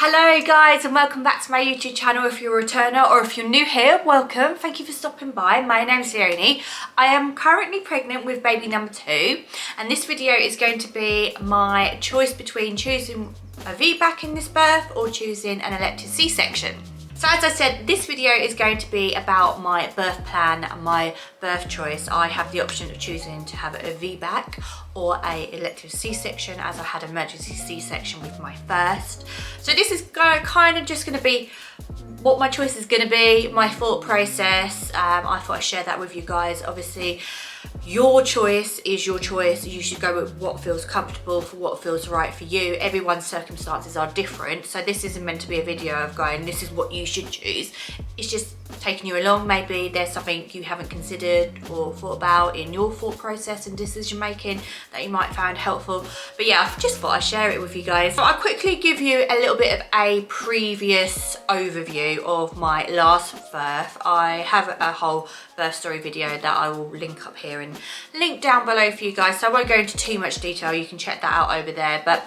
Hello guys and welcome back to my YouTube channel. If you're a returner or if you're new here, welcome. Thank you for stopping by. My name's Leonie. I am currently pregnant with baby number 2 and this video is going to be my choice between choosing a VBAC in this birth or choosing an elective C-section. So as I said, this video is going to be about my birth plan and my birth choice. I have the option of choosing to have a VBAC or a elective C-section, as I had emergency C-section with my first. So this is kind of just going to be what my choice is going to be, my thought process. I thought I'd share that with you guys. Obviously, your choice is your choice. You should go with what feels comfortable, for what feels right for you. Everyone's circumstances are different. So this isn't meant to be a video of going, this is what you should choose. It's just taking you along. Maybe there's something you haven't considered or thought about in your thought process and decision making that you might find helpful. But yeah, I just thought I'd share it with you guys. So I'll quickly give you a little bit of a previous overview of my last birth. I have a whole birth story video that I will link up here and link down below for you guys, so I won't go into too much detail. You can check that out over there. But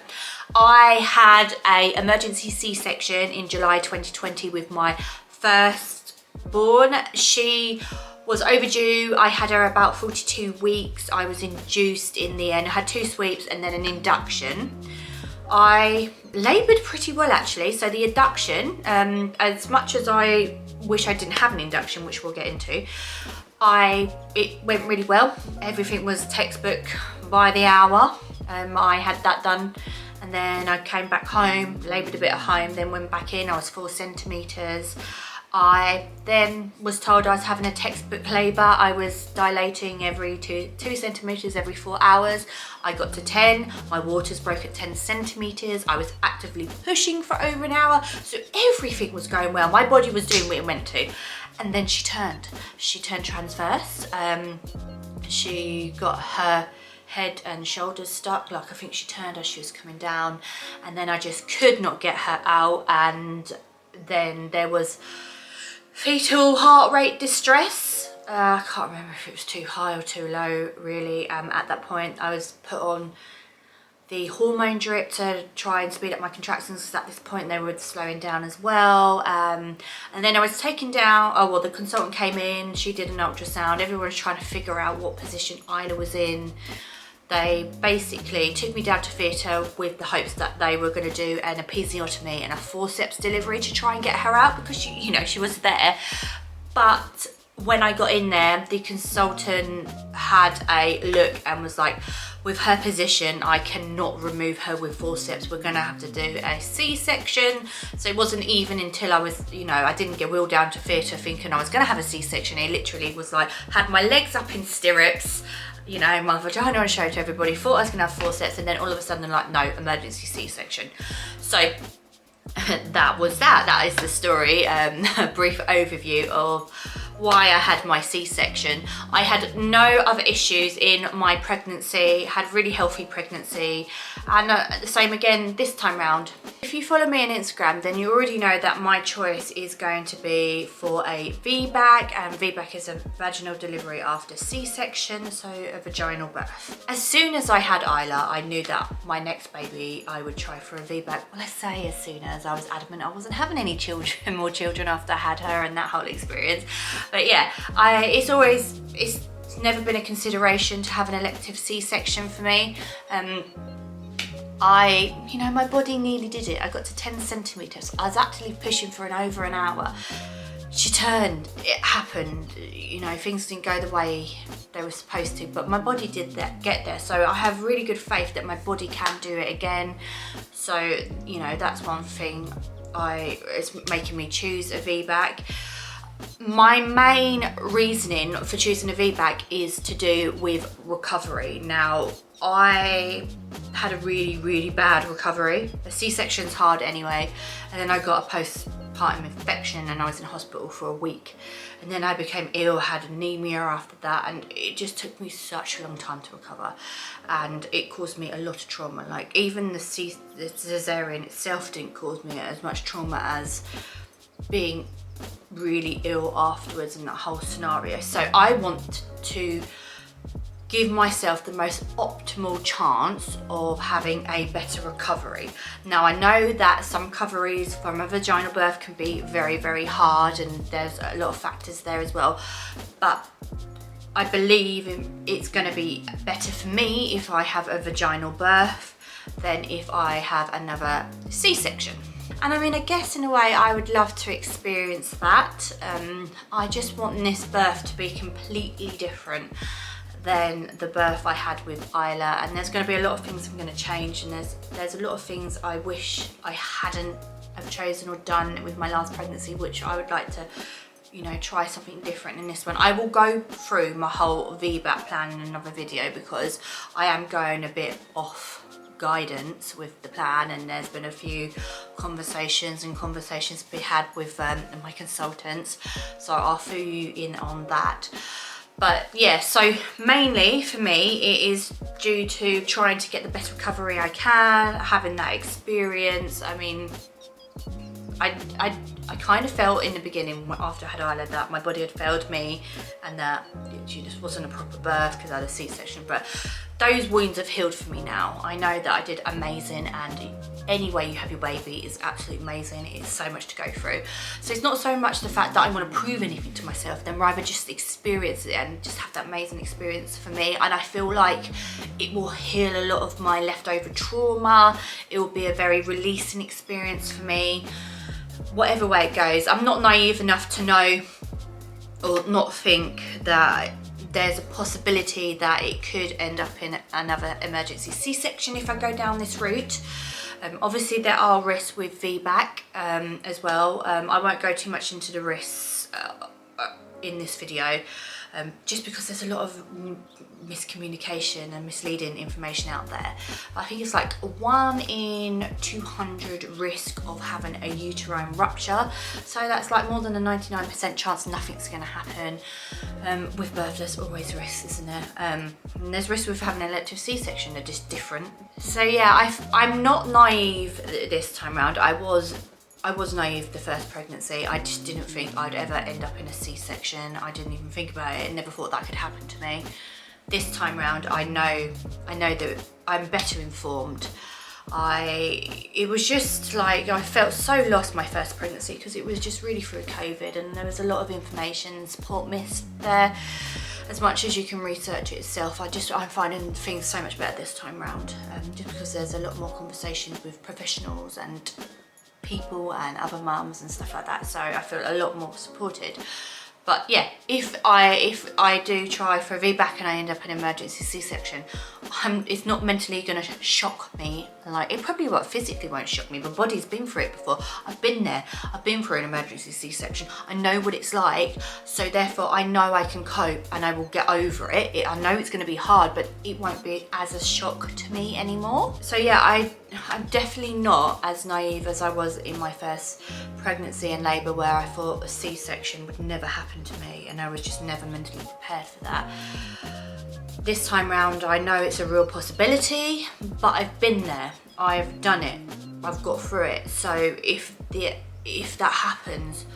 I had a emergency C-section in July 2020 with my firstborn. She was overdue. I had her about 42 weeks. I was induced in the end. I had 2 sweeps and then an induction. I laboured pretty well actually. So the induction, as much as I wish I didn't have an induction, which we'll get into, it went really well. Everything was textbook by the hour. I had that done and then I came back home, laboured a bit at home, then went back in. I was 4 centimetres. I then was told I was having a textbook labour. I was dilating every 2 centimetres every 4 hours. I got to 10, my waters broke at 10 centimetres. I was actively pushing for over an hour. So everything was going well. My body was doing what it meant to. And then she turned transverse. She got her head and shoulders stuck, like I think she turned as she was coming down. And then I just could not get her out. And then there was fetal heart rate distress. I can't remember if it was too high or too low really. At that point I was put on the hormone drip to try and speed up my contractions, because at this point they were slowing down as well. And then I was taken down. Oh well, the consultant came in, she did an ultrasound. Everyone was trying to figure out what position Isla was in. They basically took me down to theatre with the hopes that they were going to do an episiotomy and a forceps delivery to try and get her out, because she was there. But when I got in there, the consultant had a look and was like, with her position, I cannot remove her with forceps. We're going to have to do a C-section. So it wasn't even until I was, I didn't get wheeled down to theatre thinking I was going to have a C-section. He literally was like, had my legs up in stirrups, my vagina on show to everybody, thought I was gonna have forceps, and then all of a sudden like, no, emergency C-section. So that was that. That is the story, a brief overview of why I had my C-section. I had no other issues in my pregnancy, had really healthy pregnancy, and the same again this time round. If you follow me on Instagram, then you already know that my choice is going to be for a VBAC, and VBAC is a vaginal delivery after C-section, so a vaginal birth. As soon as I had Isla, I knew that my next baby I would try for a VBAC. Well, let's say as soon as I was adamant I wasn't having any more children after I had her and that whole experience. But yeah, it's never been a consideration to have an elective C-section for me. My body nearly did it. I got to 10 centimetres. I was actually pushing for over an hour. She turned, it happened, things didn't go the way they were supposed to, but my body did get there. So I have really good faith that my body can do it again. So, that's one thing it's making me choose a VBAC. My main reasoning for choosing a VBAC is to do with recovery. Now, I had a really, really bad recovery. A C-section's hard anyway, and then I got a postpartum infection and I was in hospital for a week. And then I became ill, had anemia after that, and it just took me such a long time to recover. And it caused me a lot of trauma. Like, even the cesarean itself didn't cause me as much trauma as being really ill afterwards and that whole scenario. So I want to give myself the most optimal chance of having a better recovery. Now, I know that some recoveries from a vaginal birth can be very, very hard, and there's a lot of factors there as well, but I believe it's going to be better for me if I have a vaginal birth than if I have another C-section. And I mean, I guess in a way I would love to experience that. I just want this birth to be completely different than the birth I had with Isla, and there's going to be a lot of things I'm going to change, and there's a lot of things I wish I hadn't have chosen or done with my last pregnancy, which I would like to, you know, try something different in this one. I will go through my whole VBAC plan in another video, because I am going a bit off guidance with the plan, and there's been a few conversations to be had with my consultants, so I'll fill you in on that. But yeah, so mainly for me it is due to trying to get the best recovery I can, having that experience. I mean, I kind of felt in the beginning after I had Isla that my body had failed me, and that it just wasn't a proper birth because I had a C-section, but those wounds have healed for me now. I know that I did amazing, and any way you have your baby is absolutely amazing. It's so much to go through. So it's not so much the fact that I want to prove anything to myself, then rather just experience it and just have that amazing experience for me. And I feel like it will heal a lot of my leftover trauma. It will be a very releasing experience for me. Whatever way it goes, I'm not naive enough to know or not think that there's a possibility that it could end up in another emergency C-section if I go down this route. Obviously there are risks with VBAC as well. I won't go too much into the risks in this video, just because there's a lot of miscommunication and misleading information out there. I think it's like 1 in 200 risk of having a uterine rupture, so that's like more than a 99% chance nothing's going to happen. With birth there's always risks, isn't there? And there's risks with having an elective C-section, they're just different. So yeah, I'm not naive this time around. I was naive the first pregnancy. I just didn't think I'd ever end up in a C-section. I didn't even think about it. I never thought that could happen to me. This time round, I know that I'm better informed. It was just like, I felt so lost my first pregnancy because it was just really through COVID, and there was a lot of information, support missed there. As much as you can research it yourself, I'm finding things so much better this time round, just because there's a lot more conversations with professionals and people and other mums and stuff like that, so I feel a lot more supported. But yeah, if I do try for a VBAC and I end up in an emergency C-section, it's not mentally going to shock me. Like, it probably physically won't shock me. My body's been through it before. I've been there. I've been through an emergency C-section. I know what it's like, so therefore I know I can cope and I will get over it. I know it's going to be hard, but it won't be as a shock to me anymore. So yeah, I'm definitely not as naive as I was in my first pregnancy and labour, where I thought a C-section would never happen to me, and I was just never mentally prepared for that. This time round, I know it's a real possibility, but I've been there, I've done it, I've got through it. So if that happens,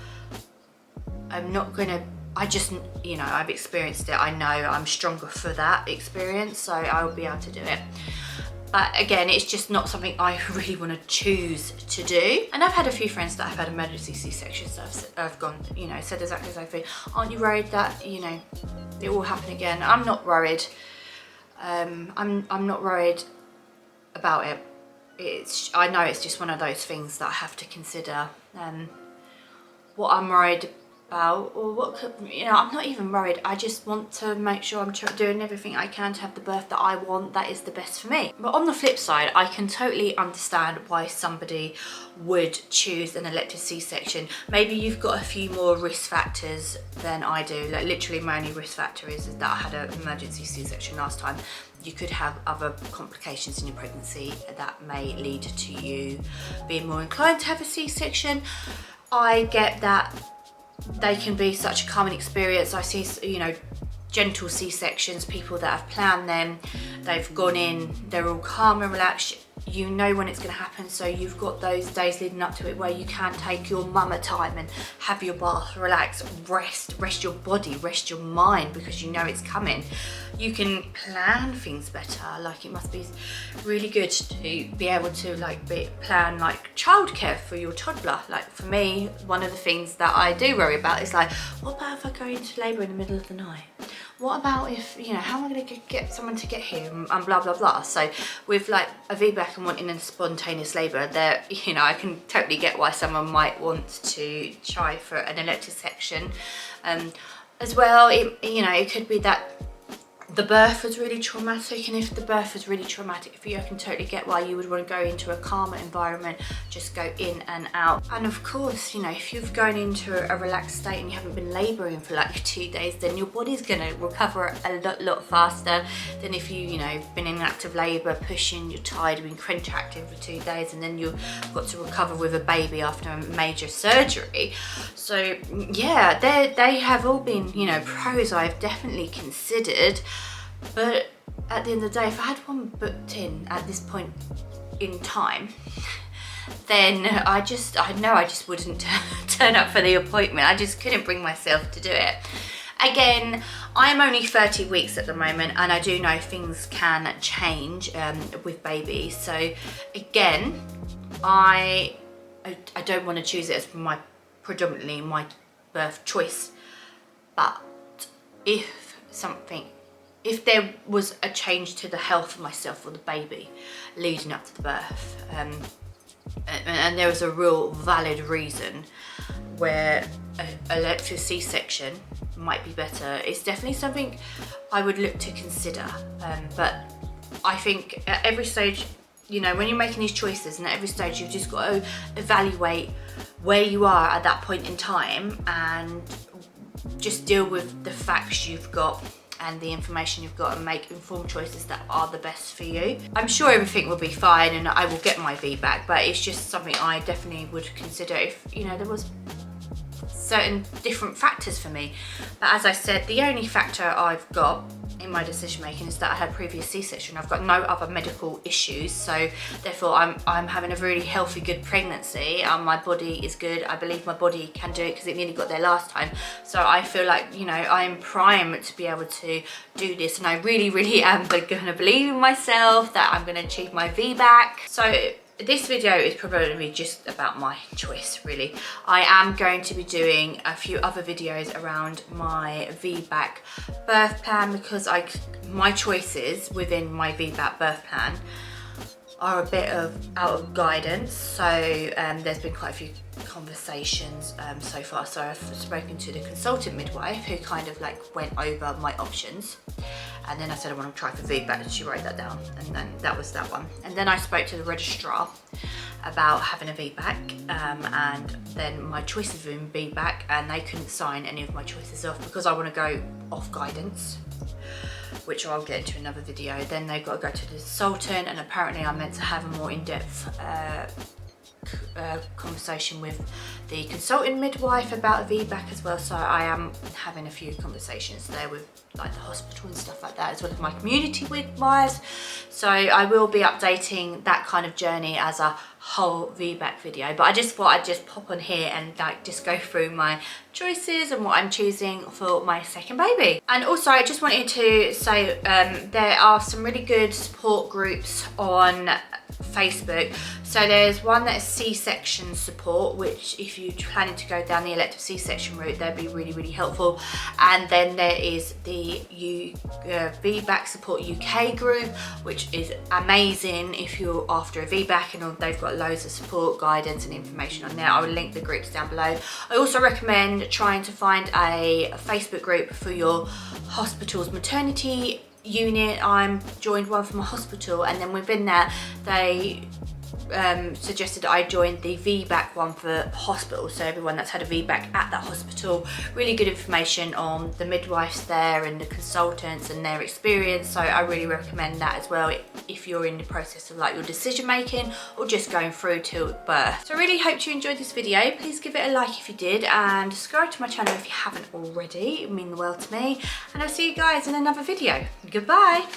I'm not gonna, you know, I've experienced it. I know I'm stronger for that experience, so I'll be able to do it. But again, it's just not something I really want to choose to do. And I've had a few friends that have had emergency C-sections that I've gone, you know, said exactly the same thing. Aren't you worried that, you know, it will happen again? I'm not worried. I'm not worried about it. I know it's just one of those things that I have to consider. What I'm worried about, or what could, you know, I'm not even worried. I just want to make sure I'm doing everything I can to have the birth that I want, that is the best for me. But on the flip side, I can totally understand why somebody would choose an elective C-section. Maybe you've got a few more risk factors than I do. Like, literally my only risk factor is that I had an emergency C-section last time. You could have other complications in your pregnancy that may lead to you being more inclined to have a C-section. I get that they can be such a common experience. I see, you know, gentle C-sections, people that have planned them, they've gone in, they're all calm and relaxed. you know when it's going to happen, so you've got those days leading up to it where you can take your mama time and have your bath, relax, rest your body, rest your mind, because you know it's coming. You can plan things better. Like, it must be really good to be able to plan like childcare for your toddler. Like, for me, one of the things that I do worry about is like, what about if I go into labour in the middle of the night? What about if, you know, how am I going to get someone to get here and blah, blah, blah. So with like a VBAC and wanting a spontaneous labour, there, you know, I can totally get why someone might want to try for an elective section. As well, it could be that the birth was really traumatic, and if the birth was really traumatic for you, I can totally get why you would want to go into a calmer environment, just go in and out. And of course, you know, if you've gone into a relaxed state and you haven't been labouring for like 2 days, then your body's going to recover a lot faster than if you've been in active labour, pushing, you're tired, been contracting for 2 days, and then you've got to recover with a baby after a major surgery. So yeah, they have all been, you know, pros I've definitely considered. But at the end of the day, if I had one booked in at this point in time, then I know I just wouldn't turn up for the appointment. I just couldn't bring myself to do it. Again, I'm only 30 weeks at the moment, and I do know things can change with babies. So again, I don't want to choose it as predominantly my birth choice. But if there was a change to the health of myself or the baby leading up to the birth, and there was a real valid reason where an elective C-section might be better, it's definitely something I would look to consider. But I think at every stage, you know, when you're making these choices, and at every stage you've just got to evaluate where you are at that point in time and just deal with the facts you've got and the information you've got, and make informed choices that are the best for you. I'm sure everything will be fine and I will get my VBAC, but it's just something I definitely would consider if, you know, there was certain different factors for me. But as I said, the only factor I've got in my decision making is that I had previous C-section. I've got no other medical issues, so therefore I'm having a really healthy, good pregnancy. My body is good. I believe my body can do it because it nearly got there last time. So I feel like, you know, I'm primed to be able to do this, and I really, really am gonna believe in myself that I'm gonna achieve my VBAC. So this video is probably just about my choice, really. I am going to be doing a few other videos around my VBAC birth plan, because my choices within my VBAC birth plan are a bit out of guidance. So there's been quite a few conversations so far. So I've spoken to the consultant midwife who kind of like went over my options, and then I said I want to try for VBAC, and she wrote that down, and then that was that one. And then I spoke to the registrar about having a VBAC, and then my choices were in VBAC, and they couldn't sign any of my choices off because I want to go off guidance, which I'll get into another video. Then they've got to go to the consultant, and apparently I'm meant to have a more in-depth conversation with the consultant midwife about a VBAC as well. So I am having a few conversations there with like the hospital and stuff like that, as well as my community midwives. So I will be updating that kind of journey as a whole VBAC video, but I just thought I'd just pop on here and like just go through my choices and what I'm choosing for my second baby. And also I just wanted to say there are some really good support groups on Facebook. So there's one that is C-section support, which if you're planning to go down the elective C-section route, they'd be really, really helpful. And then there is the VBAC support UK group, which is amazing if you're after a VBAC, and they've got loads of support, guidance and information on there. I will link the groups down below. I also recommend trying to find a Facebook group for your hospital's maternity unit. I'm joined one from a hospital, and then within that they suggested I joined the VBAC one for hospital, so everyone that's had a VBAC at that hospital. Really good information on the midwives there and the consultants and their experience, so I really recommend that as well if you're in the process of like your decision making or just going through to birth. So I really hope you enjoyed this video. Please give it a like if you did, and subscribe to my channel if you haven't already. It would mean the world to me, and I'll see you guys in another video. Goodbye.